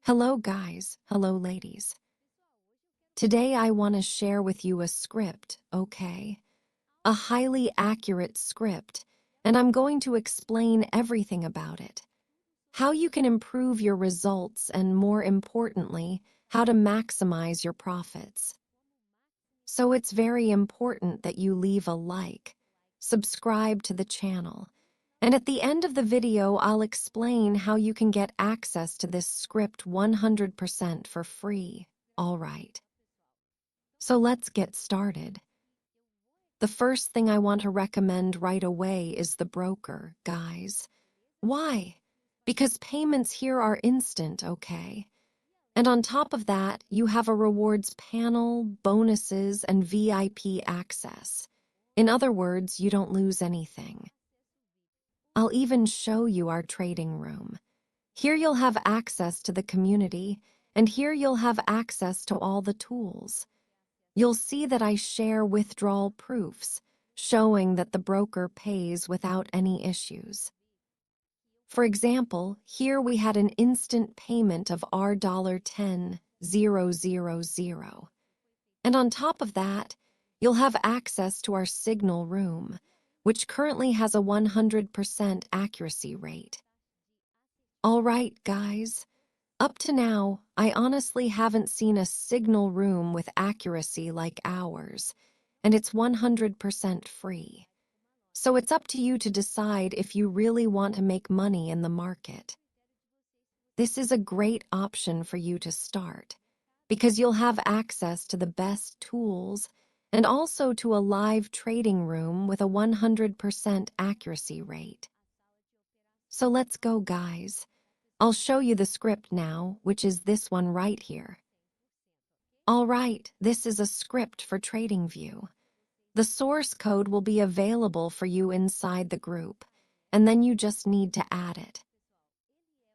Hello guys, hello ladies. Today I want to share with you a script, okay? A highly accurate script, and I'm going to explain everything about it. How you can improve your results and, more importantly, how to maximize your profits. So it's very important that you leave a like, subscribe to the channel, and at the end of the video I'll explain how you can get access to this script 100% for free, alright? So let's get started. The first thing I want to recommend right away is the broker, guys. Why? Because payments here are instant, okay? And on top of that, you have a rewards panel, bonuses, and VIP access. In other words, you don't lose anything. I'll even show you our trading room. Here you'll have access to the community, and here you'll have access to all the tools. You'll see that I share withdrawal proofs, showing that the broker pays without any issues. For example, here we had an instant payment of $10,000. And on top of that, you'll have access to our signal room, which currently has a 100% accuracy rate. All right, guys. Up to now, I honestly haven't seen a signal room with accuracy like ours, and it's 100% free. So it's up to you to decide if you really want to make money in the market. This is a great option for you to start, because you'll have access to the best tools and also to a live trading room with a 100% accuracy rate. So let's go, guys. I'll show you the script now, which is this one right here. All right, this is a script for TradingView. The source code will be available for you inside the group, and then you just need to add it.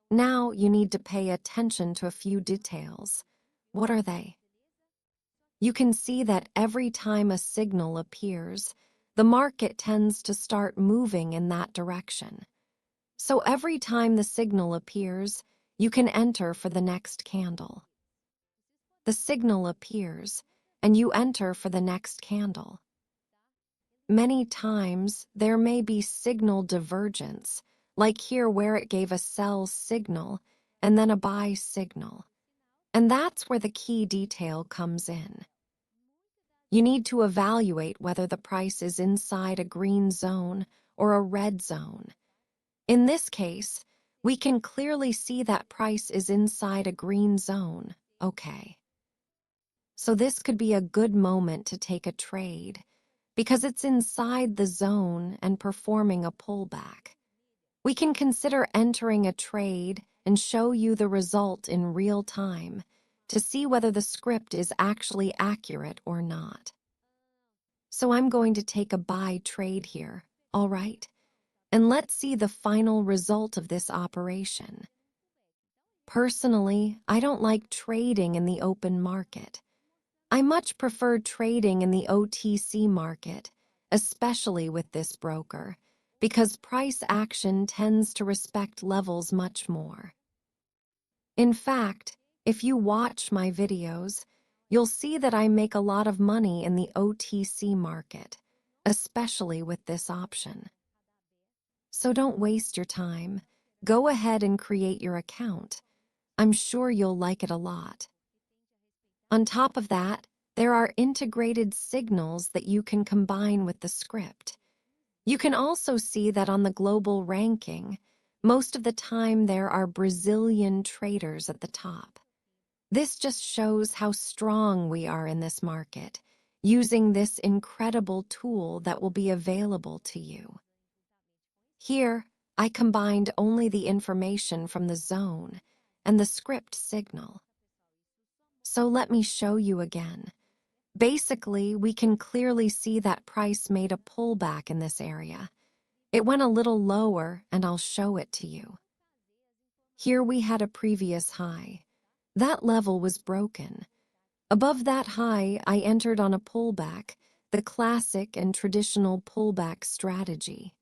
Now you need to pay attention to a few details. What are they? You can see that every time a signal appears, the market tends to start moving in that direction. So every time the signal appears, you can enter for the next candle. The signal appears, and you enter for the next candle. Many times, there may be signal divergence, like here where it gave a sell signal and then a buy signal. And that's where the key detail comes in. You need to evaluate whether the price is inside a green zone or a red zone. In this case, we can clearly see that price is inside a green zone, okay? So this could be a good moment to take a trade because it's inside the zone and performing a pullback. We can consider entering a trade and show you the result in real time to see whether the script is actually accurate or not. So I'm going to take a buy trade here, all right? And let's see the final result of this operation. Personally, I don't like trading in the open market. I much prefer trading in the OTC market, especially with this broker, because price action tends to respect levels much more. In fact, if you watch my videos, you'll see that I make a lot of money in the OTC market, especially with this option. So don't waste your time. Go ahead and create your account. I'm sure you'll like it a lot. On top of that, there are integrated signals that you can combine with the script. You can also see that on the global ranking, most of the time there are Brazilian traders at the top. This just shows how strong we are in this market, using this incredible tool that will be available to you. Here, I combined only the information from the zone and the script signal. So let me show you again. Basically, we can clearly see that price made a pullback in this area. It went a little lower, and I'll show it to you. Here we had a previous high. That level was broken. Above that high, I entered on a pullback, the classic and traditional pullback strategy.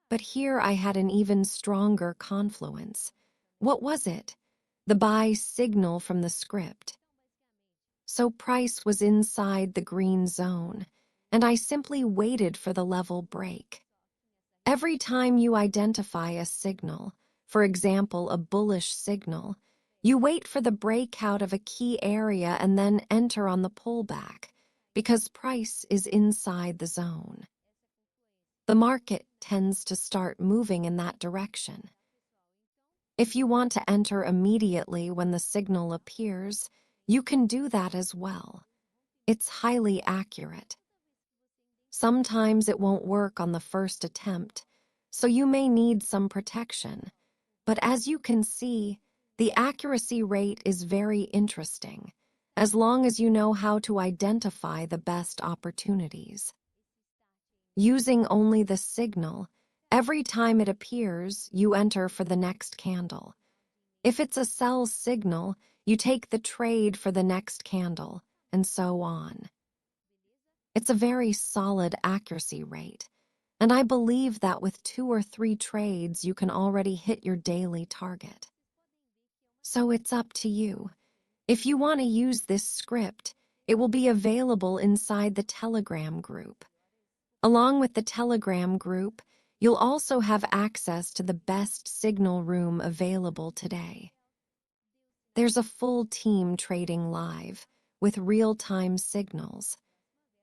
But here I had an even stronger confluence. What was it? the buy signal from the script. So price was inside the green zone, and I simply waited for the level break. Every time you identify a signal, for example, a bullish signal, you wait for the breakout of a key area and then enter on the pullback, because price is inside the zone. The market tends to start moving in that direction. If you want to enter immediately when the signal appears, you can do that as well. It's highly accurate. Sometimes it won't work on the first attempt, so you may need some protection. But as you can see, the accuracy rate is very interesting, as long as you know how to identify the best opportunities. Using only the signal, every time it appears, you enter for the next candle. If it's a sell signal, you take the trade for the next candle, and so on. It's a very solid accuracy rate, and I believe that with 2 or 3 trades, you can already hit your daily target. So it's up to you. If you want to use this script, it will be available inside the Telegram group. Along with the Telegram group, you'll also have access to the best signal room available today. There's a full team trading live with real-time signals.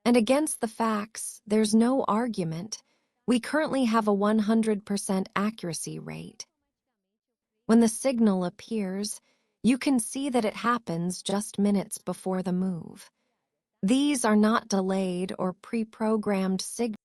And against the facts, there's no argument. We currently have a 100% accuracy rate. When the signal appears, you can see that it happens just minutes before the move. These are not delayed or pre-programmed signals.